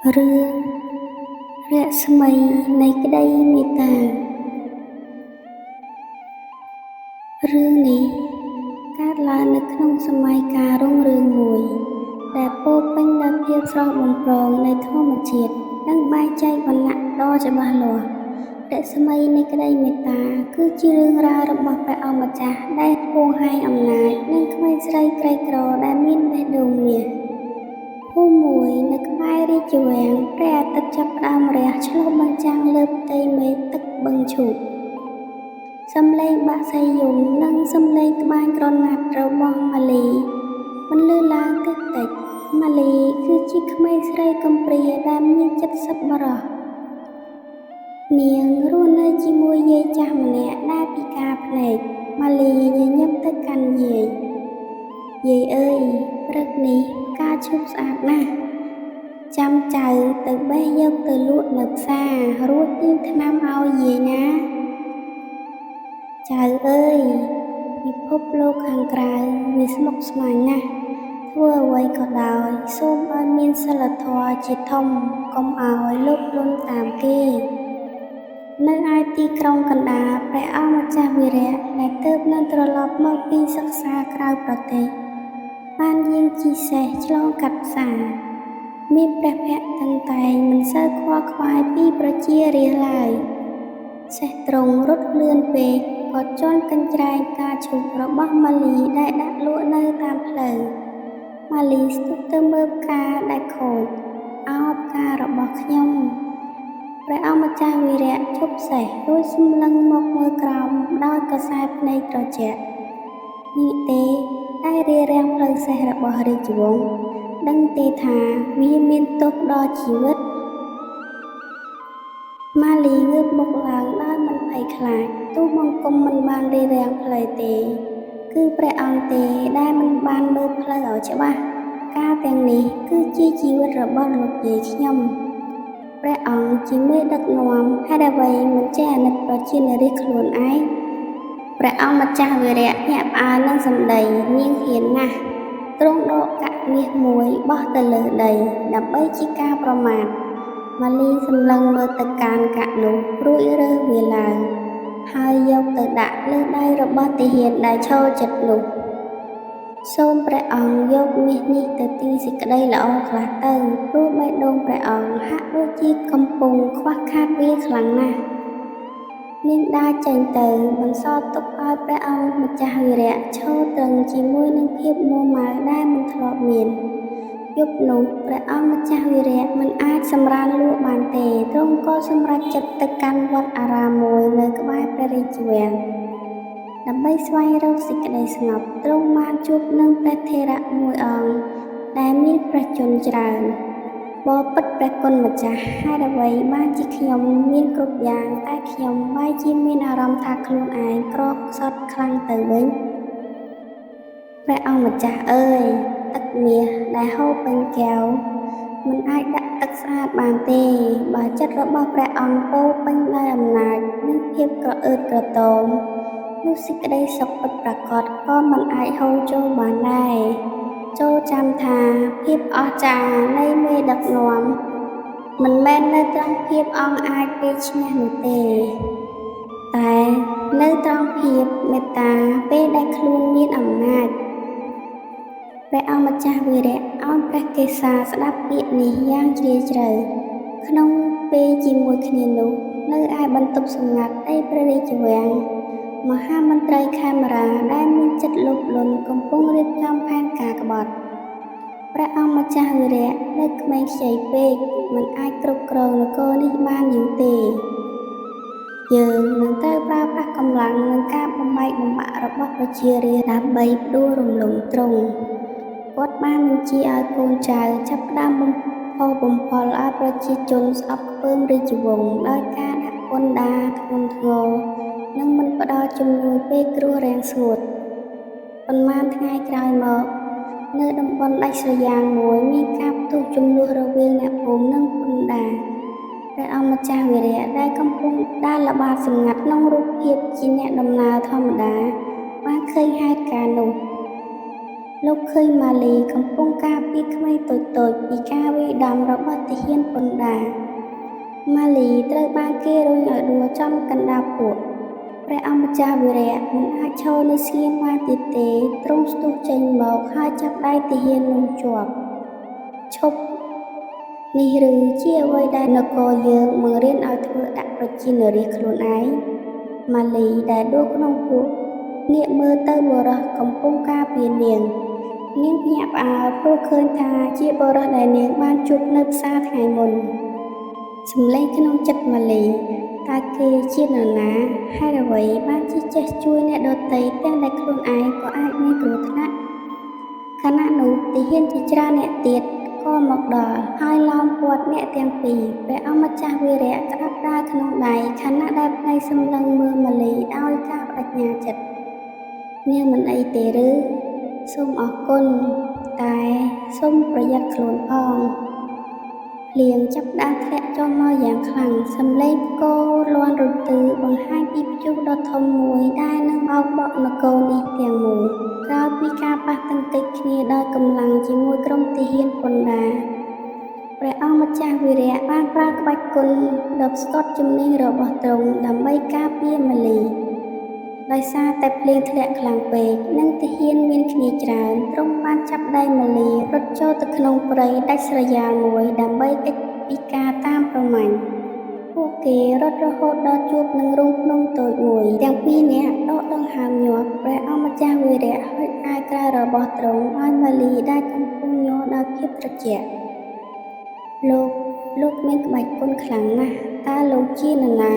រឿងរស្មីនៃក្តីមេត្តារឿងនេះកើតឡើងនៅក្នុងសម័យកាលរុងរឿងមួយដែលពោរពេញដោយភាពស្រស់បំព្រងនៃធម្មជាតិនិងបែងចែកវណ្ណៈដ៏ច្បាស់លាស់រស្មីនៃក្តីមេត្តាគឺជារឿងរ៉ាវរបស់ព្រះអង្គម្ចាស់ដែលហួងហែងអំណាចនិងក្មេងស្រីក្រីក្រដែលមានបេះដូងមាសភូមិមួយនៅក្បែររាជវាំងព្រះអាទិត្យចាប់ផ្ដើមរះឆ្លុះបញ្ចាំងលើផ្ទៃមេឃទឹកបឹងឈូកសំឡេងបក្សីយំនិងសំឡេងត្បាញក្រណាត់របស់ម៉ាលីបន្លឺឡើងតិចតិចម៉ាលីគឺជាក្មេងស្រីកំព្រាដែលមានចិត្តសប្បុរសនាងរស់នៅជាមួយយាយចាស់ម្នាក់ដែលពិការភ្នែកម៉ាលីញញឹមទៅកាន់យាយអើយព្រឹកនេះផ្កាឈូកស្អាតណាស់ចាំចៅទៅបេះយកទៅលក់នៅផ្សាររួចទិញថ្នាំឲ្យយាយណាចៅអើយពិភពលោកខាងក្រៅវាស្មុគស្មាញណាស់ធ្វើអ្វីក៏ដោយសូមឲ្យមានសីលធម៌ជាធំកុំឲ្យលោភលន់តាមគេនៅឯទីក្រុងកណ្ដាលព្រះអង្គម្ចាស់វីរៈដែលទើបនឹងត្រឡប់មកពីសិក្សាក្រៅប្រទេសបានយាងជិះសេះឆ្លងកាត់ផ្សារមានព្រះភ័ក្ត្រតឹងតែងមិនសូវខ្វល់ខ្វាយពីប្រជារាស្ត្រឡើយសេះទ្រង់រត់លឿនពេកក៏ជន់កញ្ច្រែងផ្កាឈូករបស់ម៉ាលីដែលដាក់លក់នៅតាមផ្លូវម៉ាលីស្ទុះទៅមើលផ្កាដែលខូចអោបផ្ការបស់ខ្ញុំព្រះអង្គម្ចាស់វីរៈឈប់សេះរួចសម្លឹងមកមើលក្រោមដោយកសែភ្នែកត្រជាក់នេះទេដែលរារាំងផ្លូវសេះរបស់រាជវង្សដឹងទេថាវាមានទោសដល់ជីវិតម៉ាលីងើបមុខឡើងដោយមិនភ័យខ្លាចទូលបង្គំមិនបានរារាំងផ្លូវទេគឺព្រះអង្គទេដែលមិនបានមើលផ្លូវឲ្យច្បាស់ការទាំងនេះគឺជាជីវិតរបស់លោកយាយខ្ញុំព្រះអង្គជាមេដឹកនាំហេតុអ្វីមិនចេះអាណិតប្រជានារីខ្លួនឯងព្រះអង្គម្ចាស់វីរៈញាក់ផ្អើលនឹងសម្ដីនាងហ៊ានណាស់ទ្រង់ដកកាក់មាសមួយបោះទៅលើដីដើម្បីជាការប្រមាថម៉ាលីសម្លឹងមើលទៅកាន់កាក់នោះរួចរើសវាឡើងហើយយកទៅដាក់លើដៃរបស់ទាហានដែលឈរជិតនោះសូមព្រះអង្គយកមាសនេះទៅទីសេចក្តីល្អខ្លះទៅព្រោះបេះដូងព្រះអង្គហាក់ដូចជាកំពុងខ្វះខាតវាខ្លាំងណាស់នាងដើរចេញទៅបន្សល់ទុកឲ្យព្រះអង្គម្ចាស់វីរៈឈរទ្រឹងជាមួយនឹងភាពមួម៉ៅដែលមិនធ្លាប់មានយប់នោះព្រះអង្គម្ចាស់វីរៈមិនអាចសម្រានលក់បានទេទ្រង់ក៏សម្រេចចិត្តទៅកាន់វត្តអារាមមួយនៅក្បែរព្រះរាជវាំងដើម្បីស្វែងរកសេចក្តីស្ងប់ទ្រង់បានជួបនឹងព្រះថេរៈមួយអង្គដែលមានព្រះជន្មច្រើនបបិទ្ធព្រះគុណម្ចាស់ហេតុអ្វីបានជាខ្ញុំមានគ្រប់យ៉ាងតែខ្ញុំបែរជាមានអារម្មណ៍ថាខ្លួនឯងក្រខ្សត់ខ្លាំងទៅវិញព្រះអង្គម្ចាស់អើយទឹកមាសដែលហូរពេញកែវមិនអាចដាក់ទឹកស្អាតបានទេបើចិត្តរបស់ព្រះអង្គពោរពេញដោយអំណាចនិងភាពក្រអឺតក្រទមនោះសេចក្តីសុខពិតប្រាកដក៏មិនអាចហូរចូលបានដែរចូលចាំថាភាពអស្ចារ្យនៃមេដឹកនាំមិនមែននៅត្រង់ភាពអង់អាចពេលឈ្នះនោះទេតែនៅត្រង់ភាពមេត្តាពេលដែលខ្លួនមានអំណាចព្រះអង្គម្ចាស់វីរៈឲ្យព្រះកេសាស្ដាប់ពាក្យនេះយ៉ាងជ្រាលជ្រៅក្នុងពេលជាមួយគ្នានោះនៅឯបន្ទប់សម្ងាត់នៃព្រះរាជវាំងមហាមន្ត្រីខេមរាដែលមានចិត្តលោភលន់កំពុងរៀបចំផែនការក្បត់ព្រះអង្គម្ចាស់វីរៈនៅក្មេងខ្ចីពេកមិនអាចគ្រប់គ្រងនគរនេះបានយូរទេយើងនឹងត្រូវប្រើប្រាស់កម្លាំងនិងការបំបែកបំបាក់របស់ប្រជារាស្ត្រដើម្បីផ្ដួលរំលំទ្រង់គាត់បានបញ្ជាឲ្យកូនចៅចាប់ផ្ដើមបំផុលឲ្យប្រជាជនស្អប់ខ្ពើមរាជវង្សដោយការដាក់ពន្ធដារធ្ងន់ធ្ងរនិងមិនផ្ដល់ជំនួយពេលគ្រោះរាំងស្ងួតប៉ុន្មានថ្ងៃក្រោយមកនៅតំបន់ដាច់ស្រយាលមួយមានការផ្ទុះជម្លោះរវាងអ្នកភូមិនិងពន្ធដារព្រះអង្គម្ចាស់វីរៈដែលកំពុងដើរល្បាតសម្ងាត់ក្នុងរូបភាពជាអ្នកដំណើរធម្មតាបានឃើញហេតុការណ៍នោះ លោកឃើញម៉ាលីកំពុងការពារក្មេងតូចៗពីការវាយដំរបស់ទាហានពន្ធដារម៉ាលីត្រូវបានគេរុញឲ្យដួលចំកណ្ដាលពួកព្រះអង្គម្ចាស់វីរៈមិនអាចឈរនៅស្ងៀមបានទៀតទេទ្រង់ស្ទុះចេញមកហើយចាប់ដៃទាហាននោះជាប់ឈប់នេះឬជាអ្វីដែលនគរយើងបង្រៀនឲ្យធ្វើដាក់ប្រជានារីខ្លួនឯងម៉ាលីដែលដួលក្នុងពួកងាកមើលទៅបុរសកំពុងការពារនាងភ្ញាក់ផ្អើលព្រោះឃើញថាជាបុរសដែលនាងបានជួបនៅផ្សារថ្ងៃមុនសំឡេងក្នុងចិត្តម៉ាលីតើគេជានរណាហេតុអ្វីបានជាចេះជួយអ្នកដទៃទាំងដែលខ្លួនឯងក៏អាចមានគ្រោះថ្នាក់ខណៈនោះទាហានជាច្រើនអ្នកទៀតក៏មកដល់ហើយឡោមព័ទ្ធអ្នកទាំងពីរព្រះអង្គម្ចាស់វីរៈក្តាប់ដាវក្នុងដៃខណៈដែលភ្នែកសម្លឹងមើលម៉ាលីដោយការបដិញ្ញាចិត្តនាងមិនអីទេឬសូមអរគុណតែសូមប្រយ័ត្នខ្លួនផងភ្លៀងចាប់ផ្ដើមធ្លាក់ចុះមកយ៉ាងខ្លាំងសំឡេងផ្គរលាន់រន្ទឺបង្ហាញពីព្យុះដ៏ធំមួយដែលនឹងបោកបក់នគរនេះទាំងមូលក្រោយពីការប៉ះទង្គិចគ្នាដោយកម្លាំងជាមួយក្រុមទាហានពន្ធដារព្រះអង្គម្ចាស់វីរៈបានប្រើក្បាច់គុណដ៏ស្ទាត់ជំនាញរបស់ទ្រង់ដើម្បីការពារម៉ាលីដោយសារតែភ្លៀងធ្លាក់ខ្លាំងពេកនិងទាហានមានគ្នាច្រើនទ្រង់បានចាប់ដៃម៉ាលីរត់ចូលទៅក្នុងព្រៃដាច់ស្រយាលមួយដើម្បីគេចពីការតាមប្រមាញ់ពួកគេរត់រហូតដល់ជួបនឹងរូងភ្នំតូចមួយទាំងពីរនាក់ដកដង្ហើមញាប់ព្រះអង្គម្ចាស់វីរៈហុចអាវក្រៅរបស់ទ្រង់ឲ្យម៉ាលីដែលកំពុងញ័រដោយភាពត្រជាក់លោកមានក្បាច់គុណខ្លាំងណាស់តើលោកជានរណា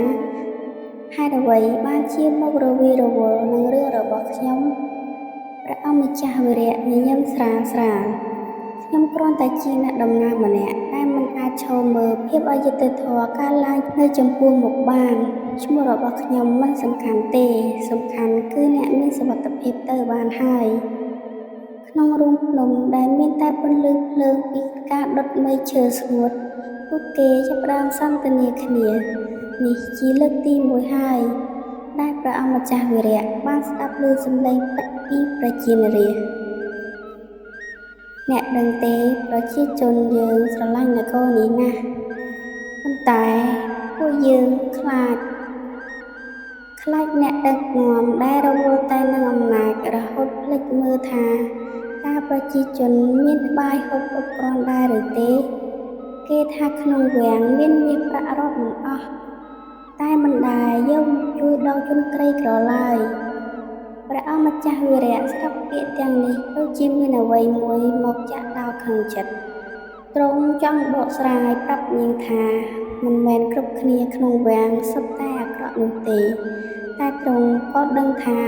ហេតុអ្វីបានជាមករវីរវល់នឹងរឿងរបស់ខ្ញុំព្រះអង្គម្ចាស់វីរៈញញឹមស្រាលខ្ញុំគ្រាន់តែជាអ្នកដំណើរម្នាក់ដែលមិនអាចឈរមើលភាពអយុត្តិធម៌កើតឡើងនៅចំពោះមុខបានឈ្មោះរបស់ខ្ញុំមិនសំខាន់ទេសំខាន់គឺអ្នកមានសុវត្ថិភាពទៅបានហើយក្នុងរូងភ្នំដែលមានតែពន្លឺភ្លើងពីការដុតមែកឈើស្ងួតពួកគេចាប់ផ្ដើមសន្ទនាគ្នានេះជាលើកទី1ហើយដែលព្រះអង្គម្ចាស់វីរៈបានស្ដាប់ឮសំឡេងពិតពីប្រជានារីអ្នកដឹងទេប្រជាជនយើងស្រឡាញ់នគរនេះណាស់ប៉ុន្តែពួកយើងខ្លាចអ្នកដឹកនាំដែលរវល់តែនឹងអំណាចរហូតភ្លេចមើលថាតើប្រជាជនមានបាយហូបគ្រប់គ្រាន់ដែរឬទេគេថាក្នុងវាំងមានមាសប្រាក់រាប់មិនអស់តែមិនដែលយកជួយដល់ជនក្រីក្រឡើយព្រះអង្គម្ចាស់វីរៈស្ដាប់ពាក្យទាំងនេះដូចជាមានអ្វីមួយមកចាក់ដោតក្នុងចិត្តទ្រង់ចង់បកស្រាយប្រាប់នាងថាមិនមែនគ្រប់គ្នាក្នុងវាំងសុទ្ធតែអាក្រក់នោះទេតែទ្រង់ក៏ដឹងថា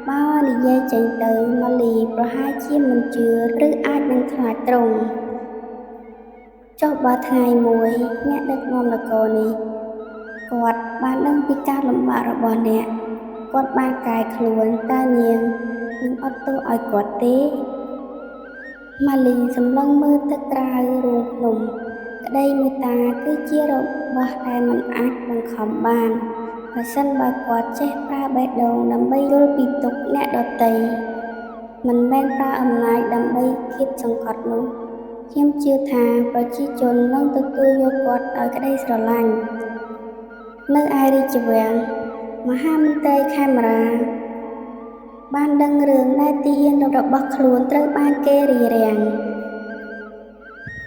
បើនិយាយចេញទៅម៉ាលីប្រហែលជាមិនជឿឬអាចនឹងខ្លាចទ្រង់ចុះបើថ្ងៃមួយអ្នកដឹកនាំនគរនេះគាត់បានដឹងពីការលំបាករបស់អ្នកគាត់បានកែខ្លួនតើនាងនឹងអត់ទោសឲ្យគាត់ទេម៉ាលីសម្លឹងមើលទឹកក្រៅរូងភ្នំក្តីមេត្តាគឺជារបស់ដែលមិនអាចបង្ខំបានបើសិនបើគាត់ចេះប្រើបេះដូងដើម្បីយល់ពីទុក្ខអ្នកដទៃមិនមែនប្រើអំណាចដើម្បីគៀបសង្កត់នោះខ្ញុំជឿថាប្រជាជននឹងទទួលយកគាត់ដោយក្តីស្រឡាញ់នៅឯរាជវាំងមហាមន្ត្រីខេមរាបានដឹងរឿងដែលទាហានរបស់ខ្លួនត្រូវបានគេរារាំង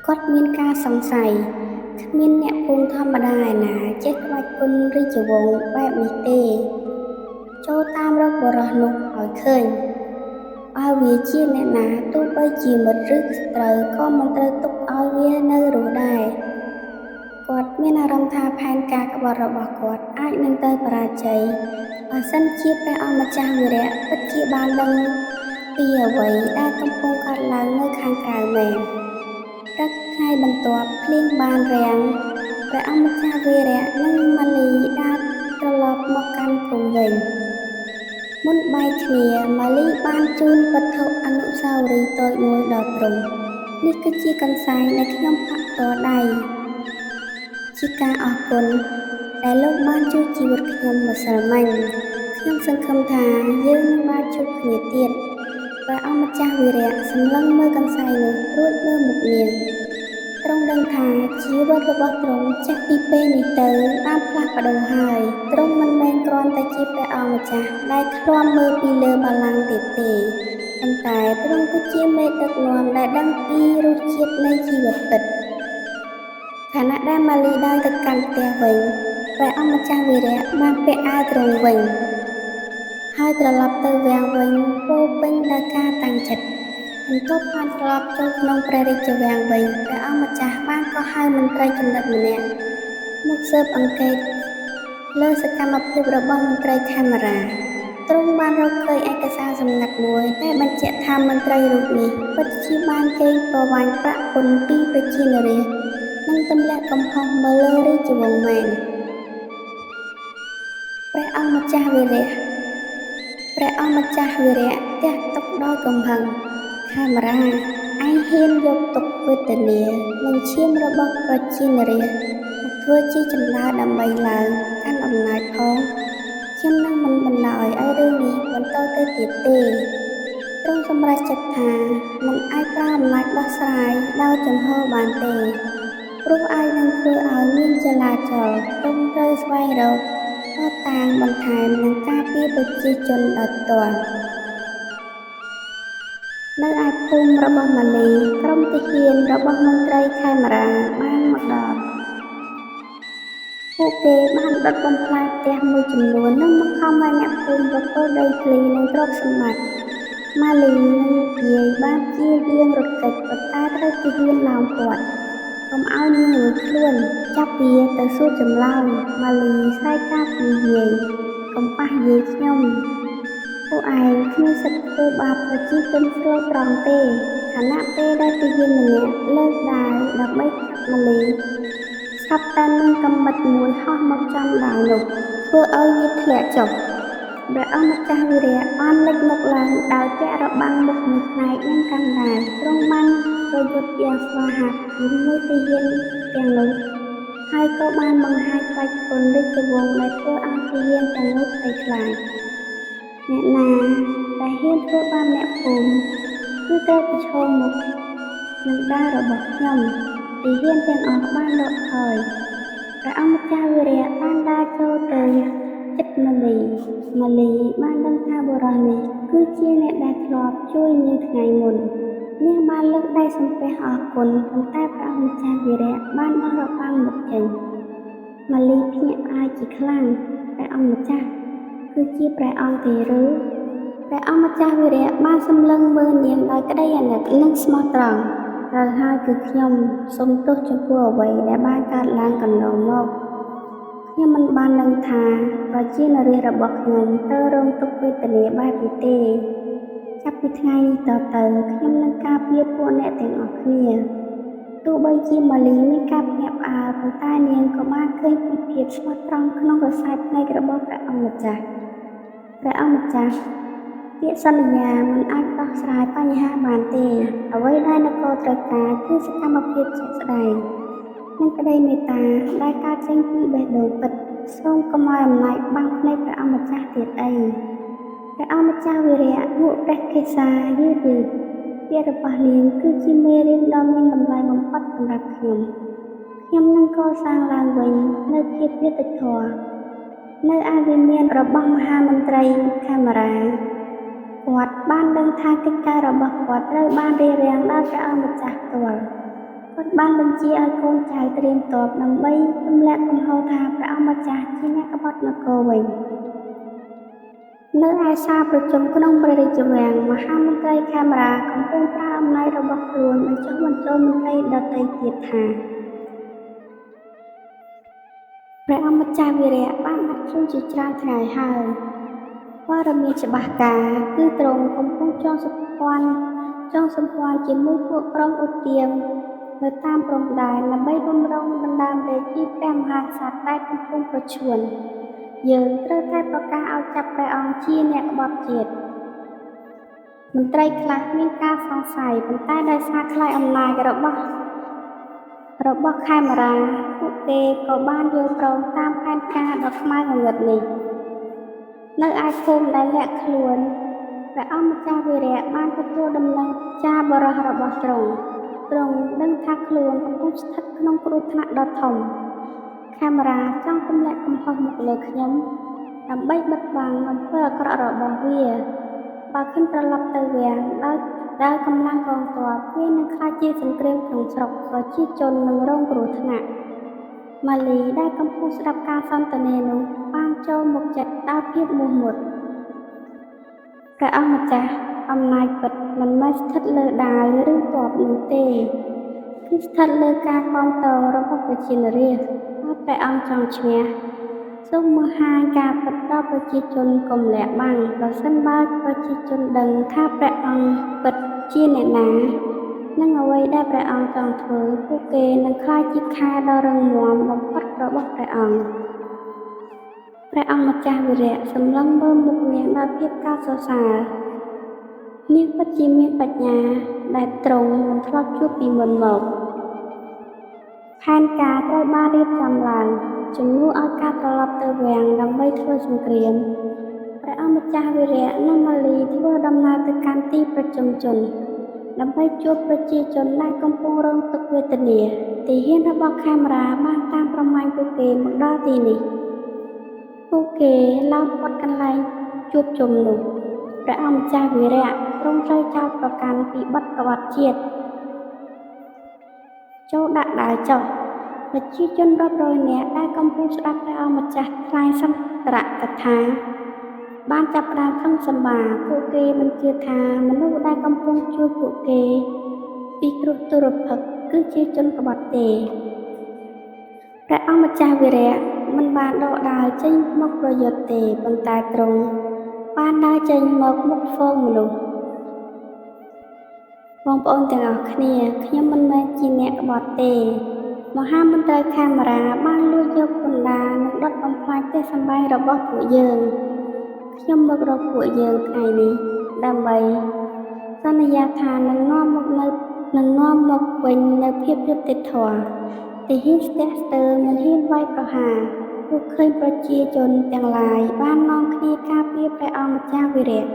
គាត់មានការសង្ស័យគ្មានអ្នកភូមិធម្មតាឯណាចេះក្បាច់គុណរាជវង្សបែបនេះទេចូលតាមរកបុរសនោះឲ្យឃើញបើវាជាអ្នកណាទោះបីជាមិត្តឬសត្រូវក៏មិនត្រូវទុកឲ្យវានៅរស់ដែរគាត់មានអារម្មណ៍ថាផែនការក្បត់របស់គាត់អាចនឹងទៅបរាជ័យបើសិនជាព្រះអង្គម្ចាស់វីរៈពិតជាបានដឹងពីអ្វីដែលកំពុងកើតឡើងនៅខាងក្រៅមែនព្រឹកថ្ងៃបន្ទាប់ភ្លៀងបានរាំងព្រះអង្គម្ចាស់វីរៈនិងម៉ាលីដើរត្រឡប់មកកាន់ភូមិវិញមុនបែកគ្នាម៉ាលីបានជូនវត្ថុអនុស្សាវរីយ៍តូចមួយដល់ទ្រង់នេះគឺជាកន្សែងដែលខ្ញុំប៉ាក់តដៃជាការអរគុណដែលលោកបានជួយជីវិតខ្ញុំម្សិលមិញខ្ញុំសង្ឃឹមថាយើងនឹងបានជួបគ្នាទៀតព ព្រះអង្គម្ចាស់វីរៈសម្លឹងមើលកន្សែងនោះរួចមើលមុខនាងទ្រង់ដឹងថាជីវិតរបស់ទ្រង់ចាស់ពីពេលនេះទៅបានផ្លាស់ប្ដូរហើយទ្រង់មិនមែនគ្រាន់តែជាព្រះអង្គម្ចាស់ដែលឃ្លាំមើលពីលើបល្ល័ង្កទៀតទេប៉ុន្តែទ្រង់គឺជាមេដឹកនាំដែលដឹងពីរសជាតិនៃជីវិតពិតខណៈដែលម៉ាលីដើរទៅកាន់ផ្ទះវិញព្រះអង្គម្ចាស់វីរៈបានពាក់អាវទ្រង់វិញហើយត្រឡប់ទៅវាំងវិញពោពេញដោយការតាំងចិត្តបន្ទាប់បានត្រឡប់ចូលក្នុងព្រះរាជវាំងវិញព្រះអង្គម្ចាស់បានកោះហៅមន្ត្រីចំណិតម្នាក់មកស៊ើបអង្កេតលើសកម្មភាពរបស់មន្ត្រីខេមរាទ្រង់បានរកឃើញឯកសារសម្ងាត់មួយដែលបញ្ជាក់ថាមន្ត្រីរូបនេះពិតជាបានកេងប្រវ័ញ្ចប្រាក់ពន្ធពីប្រជានរាស្ត្រនិងទម្លាក់កំហុសមកលើរាជវង្សមែនព្រះអង្គម្ចាស់វីរៈទះទុកដោយកំហឹងខេមរាឯងហ៊ានយកទុកវេទនានិងឈាមរបស់ប្រជានរាស្ត្រមកធ្វើជាចម្លើយដើម្បីឡើងកាន់អំណាចផងខ្ញុំនឹងមិនបណ្ដោយឲ្យរឿងនេះបន្តទៅទៀតទេទ្រង់សម្រេចចិត្តថាមិនអាចប្រើអំណាចដោះស្រាយដោយចំហបានទេព្រោះអាចនឹងធ្វើឲ្យមានចលាចលទ្រង់ត្រូវស្វែងរកតាងបន្ថែមនិងការពារប្រជាជនដោយផ្ទាល់នៅឯភូមិរបស់ម៉ាលីក្រុមទាហានរបស់មន្ត្រីខេមរាបានមកដល់ពួកគេបានដុតបំផ្លាញផ្ទះមួយចំនួននិងបង្ខំឲ្យអ្នកភូមិប្រគល់ដីធ្លីនិងទ្រព្យសម្បត្តិម៉ាលីនិងយាយបានព្យាយាមរត់គេចប៉ុន្តែត្រូវទាហានឡោមព័ទ្ធកុំឲ្យនាងរួចខ្លួនចាប់វាទៅសួរចម្លើយម៉ាលីស្រែកការពីយាយកុំប៉ះយាយខ្ញុំពួកឯងគ្មានសិទ្ធិធ្វើបាបប្រជាជនស្រួលត្រង់ទេខណៈពេលដែលទាហានម្នាក់លើកដាវដើម្បីចាប់ម៉ាលីស្រាប់តែមានកាំបិតមួយហោះមកចំដាវនោះធ្វើឲ្យវាធ្លាក់ចុះព្រះអង្គម្ចាស់វីរៈបានលេចមុខឡើងដោយពាក់របាំងមុខមួយផ្នែកនិងកណ្ដាលទ្រង់បានប្រយុទ្ធយ៉ាងស្វាហាប់ជាមួយទាហានទាំងនោះហើយក៏បានបង្ហាញបាច់ពន្ធរាជវង្សដែលធ្វើឲ្យទាហានទាំងនោះភ័យខ្លាចអ្នកណាដែលហ៊ានធ្វើបាបអ្នកភូមិគឺត្រូវប្រឈមមុខនឹងដាវរបស់ខ្ញុំទាហានទាំងអស់បានលក់ថយព្រះអង្គម្ចាស់វីរៈបានដើរចូលទៅជិតម៉ាលីបានដឹងថាបុរសនេះគឺជាអ្នកដែលធ្លាប់ជួយនាងថ្ងៃមុននាងបានលើកដៃសំពះអរគុណប៉ុន្តែព្រះអង្គម្ចាស់វីរៈបានបោះរបាំងមុខចេញម៉ាលីភ្ញាក់ផ្អើលជាខ្លាំងព្រះអង្គម្ចាស់គឺជាព្រះអង្គទេឬព្រះអង្គម្ចាស់វីរៈបានសម្លឹងមើលនាងដោយក្តីអាណិតនិងស្មោះត្រង់ត្រូវហើយគឺខ្ញុំសូមទោសចំពោះអ្វីដែលបានកើតឡើងកន្លងមកខ្ញុំមិនបានដឹងថាប្រជានរាស្ត្ររបស់ខ្ញុំត្រូវរងទុក្ខវេទនាបែបនេះទេចាប់ពីថ្ងៃនេះតទៅខ្ញុំនឹងការពារពួកអ្នកទាំងអស់គ្នាទោះបីជាម៉ាលីមានការភ្ញាក់ផ្អើលប៉ុន្តែនាងក៏បានឃើញពីភាពស្មោះត្រង់ក្នុងខ្សែភ្នែករបស់ព្រះអង្គម្ចាស់ពាក្យសន្យាមិនអាចដោះស្រាយបញ្ហាបានទេអ្វីដែលនគរត្រូវការគឺសកម្មភាពជាក់ស្ដែងនិងក្តីមេត្តាដែលកើតចេញពីបេះដូងពិតសូមកុំឲ្យអំណាចបាំងភ្នែកព្រះអង្គម្ចាស់ទៀតអីព្រះអង្គម្ចាស់វីរៈងក់ព្រះកេសាយឺតពាក្យរបស់នាងគឺជាមេរៀនដ៏មានតម្លៃបំផុតសម្រាប់ខ្ញុំនឹងកសាងឡើងវិញនូវភាពយុត្តិធម៌នៅឯវិមានរបស់មហាមន្ត្រីខេមរាគាត់បានដឹងថាកិច្ចការរបស់គាត់ត្រូវបានរារាំងដោយព្រះអង្គម្ចាស់ផ្ទាល់គាត់បានបញ្ជាឲ្យកូនចៅត្រៀមទ័ពដើម្បីទម្លាក់កំហុសថាព្រះអង្គម្ចាស់ជាអ្នកក្បត់នគរវិញនៅឯសាលប្រជុំក្នុងព្រះរាជវាំងមហាមន្ត្រីខេមរាកំពុងប្រើអំណាចរបស់ខ្លួនបញ្ចុះបញ្ចូលមន្ត្រីដទៃទៀតថាព្រះអង្គម្ចាស់វីរៈបានបាត់ខ្លួនជាច្រើនថ្ងៃហើយព័ត៌មានច្បាស់ការគឺទ្រង់កំពុងចងសម្ព័ន្ធជាមួយពួកក្រុមឧទាមនៅតាមព្រំដែនដើម្បីបម្រុងដណ្ដើមរាជពីព្រះមហាក្សត្រដែលកំពុងប្រឈួនយើងត្រូវតែប្រកាសឲ្យចាប់ព្រះអង្គជាអ្នកក្បត់ជាតិមន្ត្រីខ្លះមានការសង្ស័យប៉ុន្តែដោយសារខ្លាចអំណាចរបស់ខេមរាពួកគេក៏បានយល់ព្រមតាមផែនការដ៏ខ្មៅងងឹតនេះនៅឯភូមិដែលលាក់ខ្លួន ព្រះអង្គម្ចាស់វីរៈបានទទួលដំណឹងចាបរោះរបស់ទ្រង់ដឹងថាខ្លួនកំពុងស្ថិតក្នុងគ្រោះថ្នាក់ដ៏ធំកាមេរ៉ាចង់ទម្លាក់កំហុសមកលើខ្ញុំដើម្បីបិទបាំងអំពើអាក្រក់របស់វាបើខិនត្រឡប់ទៅវាំងដោយកម្លាំងកងទ័ពវានឹងក្លាយជាសង្គ្រាមក្នុងស្រុកប្រជាជននឹងរងគ្រោះថ្នាក់ម៉ាលីដែលកំពុងស្ដាប់ការសន្ទនានោះបានចូលមកចិត្តដោយភាពមោះមុតព្រះអង្គម្ចាស់អំណាចពិតមិនមែនស្ថិតលើដាវឬទ័ពនោះទេគឺស្ថិតលើការគាំទ្ររបស់ប្រជាជនរាស្ត្របើព្រះអង្គចង់ឈ្នះសូមមើលហាយការពិតដល់ប្រជាជនកុំលាក់បាំងប្រសិនបើប្រជាជនដឹងថាព្រះអង្គពិតជាអ្នកណានិងអ្វីដែលព្រះអង្គចង់ធ្វើពួកគេនឹងខ្លាចជាខែដ៏រឹងមាំបំផុតរបស់ព្រះអង្គម្ចាស់វីរៈសម្លឹងមើលមុខនាងដោយភាពកោតសរសើរនាងពិតជាមានបញ្ញាដែលទ្រង់មិនធ្លាប់ជួបពីមុនមកផែនការត្រូវបានរៀបចំឡើងជំនួសឲ្យការត្រឡប់ទៅវាំងដើម្បីធ្វើសង្គ្រាមព្រះអង្គម្ចាស់វីរៈនិងម៉ាលីធ្វើដំណើរទៅកាន់ទីប្រជុំជនដើម្បីជួបប្រជាជនដែលកំពុងរងទុក្ខវេទនាទាហានរបស់កាមេរ៉ាបានតាមប្រមាញ់ពួកគេមកដល់ទីនេះពួកគេឡោមព័ទ្ធកន្លែងជួបជុំនោះព្រះអង្គម្ចាស់វីរៈទ្រង់ត្រូវចោទប្រកាន់ពីបទក្បត់ជាតិចូលដាក់ដាវចុះប្រជាជនរាប់រយនាក់ដែលកំពុងស្ដាប់ព្រះអង្គម្ចាស់ថ្លែងសន្ទរកថាបានចាប់ផ្ដើមខឹងសម្បាពួកគេមិនជឿថាមនុស្សដែលកំពុងជួយពួកគេពីគ្រោះទុរភិក្សគឺជាជនក្បត់ទេព្រះអង្គម្ចាស់វីរៈមិនបានដកដាវចេញមកប្រយុទ្ធទេប៉ុន្តែទ្រង់បានដើរចេញមកមុខហ្វូងមនុស្សបងប្អូនទាំងអស់គ្នាខ្ញុំមិនមែនជាអ្នកក្បត់ទេមហាមន្ត្រីកាមេរ៉ាបានលួចយកពន្ធដារនិងដុតបំផ្លាញផ្ទះសម្បែងរបស់ពួកយើងខ្ញុំមករកពួកយើងថ្ងៃនេះដើម្បីសន្យាថានឹងនាំមកវិញនៅភាពយុត្តិធម៌ទាហានស្ទះស្ទើរមិនហ៊ានវាយប្រហារពួកឃើញប្រជាជនទាំងឡាយបាននាំគ្នាការពារព្រះអង្គម្ចាស់វីរៈ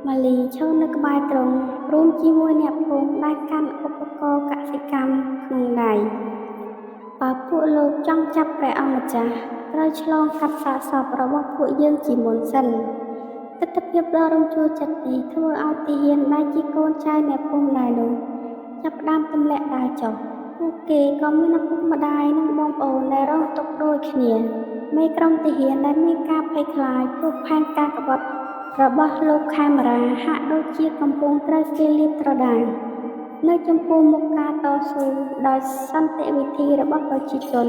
ម៉ាលីឈរនៅក្បែរទ្រង់រួមជាមួយអ្នកភូមិដែលកាន់ឧបករណ៍កសិកម្មក្នុងដៃបើពួកលោកចង់ចាប់ព្រះអង្គម្ចាស់ត្រូវឆ្លងកាត់សាកសពរបស់ពួកយើងជាមុនសិនទិដ្ឋភាពដ៏រំជួលចិត្តនេះធ្វើឲ្យទាហានដែលជាកូនចៅអ្នកភូមិដែរនោះចាប់ផ្ដើមទម្លាក់ដាវចុះពួកគេក៏មានឪពុកម្ដាយនិងបងប្អូនដែលរងទុក្ខដូចគ្នាមេក្រុមទាហានដែលមានការភ័យខ្លាចព្រោះផែនការក្បត់របស់លោកកាមេរ៉ាហាក់ដូចជាកំពុងត្រូវគេលាតត្រដាងនៅចំពោះមុខការតស៊ូដោយសន្តិវិធីរបស់ប្រជាជន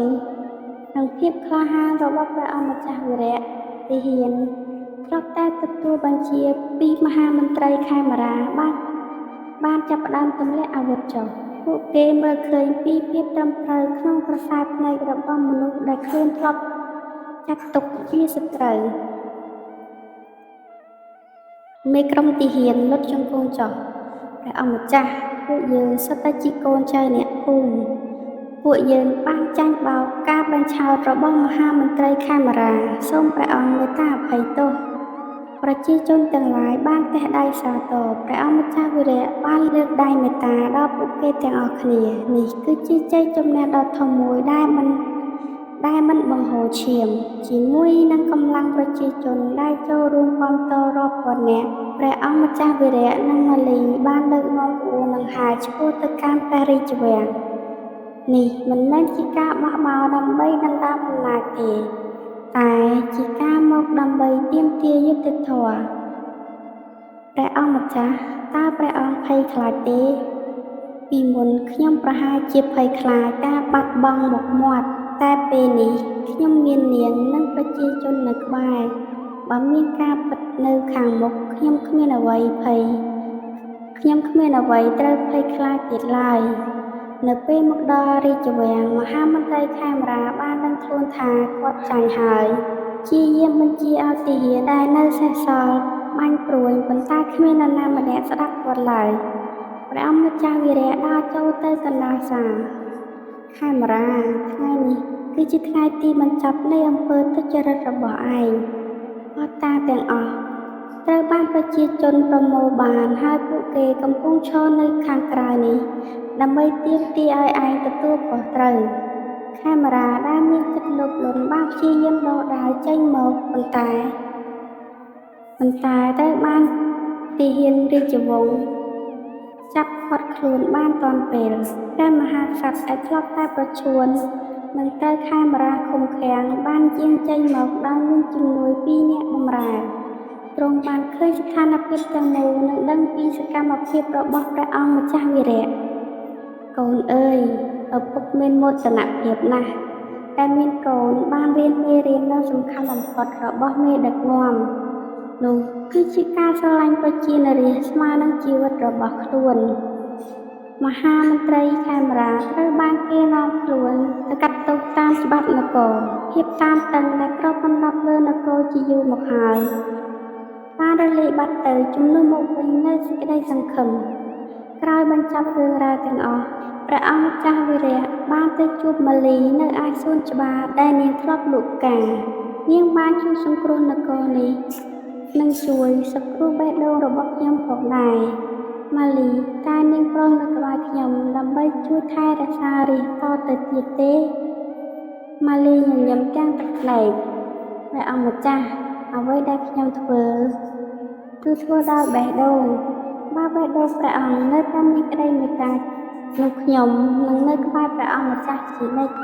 និងភាពក្លាហានរបស់ព្រះអង្គម្ចាស់វីរៈទាហានធ្លាប់តែទទួលបញ្ជាពីមហាមន្ត្រីកាមេរ៉ាបានចាប់ផ្ដើមទម្លាក់អាវុធចុះពួកគេមើលឃើញពីភាពត្រឹមត្រូវក្នុងក្រសែភ្នែករបស់មនុស្សដែលខ្លួនធ្លាប់ចាត់ទុកជាសត្រូវមេក្រុមទាហានលុតជង្គង់ចុះព្រះអង្គម្ចាស់ពួកយើងសុទ្ធតែជាកូនចៅអ្នកភូមិពួកយើងបានចាញ់បោកការបញ្ឆោតរបស់មហាមន្ត្រីកាមេរ៉ាសូមព្រះអង្គមេត្តាអភ័យទោសប្រជាជនទាំងឡាយបានទះដៃសាទរព្រះអង្គម្ចាស់វីរៈបានលើកដៃមេត្តាដល់ពួកគេទាំងអស់គ្នានេះគឺជាជ័យជំនះដ៏ធំមួយដែលមិនបង្ហូរឈាមជាមួយនឹងកម្លាំងប្រជាជនដែលចូលរួមគាំទ្ររាប់ពាន់នាក់ព្រះអង្គម្ចាស់វីរៈនិងម៉ាលីបានលើកនាំក្បួនដង្ហែឆ្ពោះទៅកាន់ព្រះរាជវាំងនេះមិនមែនជាការបះបោរដើម្បីដណ្ដើមអំណាចទេតែជាការមកដើម្បីទាមទារយុត្តិធម៌ព្រះអង្គម្ចាស់តើព្រះអង្គភ័យខ្លាចទេពីមុនខ្ញុំប្រហែលជាភ័យខ្លាចការបាត់បង់មុខមាត់តែពេលនេះខ្ញុំមាននាងនិងប្រជាជននៅក្បែរបើមានការពិតនៅខាងមុខខ្ញុំគ្មានអ្វីត្រូវភ័យខ្លាចទៀតឡើយនៅពេលមកដល់រាជវាំងមហាមន្ត្រីកាមេរ៉ាបានដឹងខ្លួនថាគាត់ចាញ់ហើយជាយាមបញ្ជាឲ្យទាហានដែលនៅសេសសល់បាញ់ព្រួយប៉ុន្តែគ្មាននរណាម្នាក់ស្ដាប់គាត់ឡើយព្រះអង្គម្ចាស់វីរៈដើរចូលទៅកណ្ដាលសាលកាមេរ៉ាថ្ងៃនេះគឺជាថ្ងៃទីបញ្ចប់នៃអំពើទុច្ចរិតរបស់ឯងអត់តាទាំងអស់ ត្រូវបានប្រជាជនប្រមូលបានហើយពួកគេកំពុងឈរនៅខាងក្រៅនេះដើម្បីទាមទារឲ្យឯងទទួលខុសត្រូវកាមេរ៉ាដែលមានចិត្តលោភលន់បានព្យាយាមដកដាវចេញមកប៉ុន្តែត្រូវបានទាហានរាជវង្សចាប់ឃាត់ខ្លួនបានទាន់ពេលព្រះមហាក្សត្រដែលធ្លាប់តែប្រឈួននឹងត្រូវកាមេរ៉ាឃុំឃាំងបានយាងចេញមកដោយមានជំនួយពីអ្នកបម្រើទ្រង់បានឃើញស្ថានភាពទាំងមូលនិងដឹងពីសកម្មភាពរបស់ព្រះអង្គម្ចាស់វីរៈកូនអើយឪពុកមានមោទនភាពណាស់តែមានកូនបានរៀនមេរៀនដ៏សំខាន់បំផុតរបស់មេដឹកនាំនោះគឺជាការស្រឡាញ់ប្រជានារីស្មើនឹងជីវិតរបស់ខ្លួនមហាមន្ត្រីកាមេរ៉ាត្រូវបានគេនាំខ្លួនទៅកាត់ទោសតាមច្បាប់នគរភាពតានតឹងដែលគ្របដណ្ដប់លើនគរជាយូរមកហើយបានរលាយបាត់ទៅជំនួសមកវិញនូវសេចក្តីសង្ឃឹមក្រោយបញ្ចប់រឿងរ៉ាវទាំងអស់ព្រះអង្គម្ចាស់វីរៈបានទៅជួបមាលីនៅឯសួនច្បារដែលនាងធ្លាប់លក់ផ្កានាងបានជួយសង្គ្រោះនគរនេះនិងជួយសង្គ្រោះបេះដូងរបស់ខ្ញុំផងដែរម៉ាលីតែនាងព្រមនៅក្បែរខ្ញុំដើម្បីជួយថែរក្សារាជតទៅទៀតទេម៉ាលីញញឹមទាំងទឹកភ្នែកព្រះអង្គម្ចាស់អ្វីដែលខ្ញុំធ្វើគឺធ្វើដោយបេះដូងបើបេះដូងព្រះអង្គនៅតែមានក្តីមេត្តានោះខ្ញុំនឹងនៅក្បែរព្រះអង្គម្ចាស់ជានិច្ច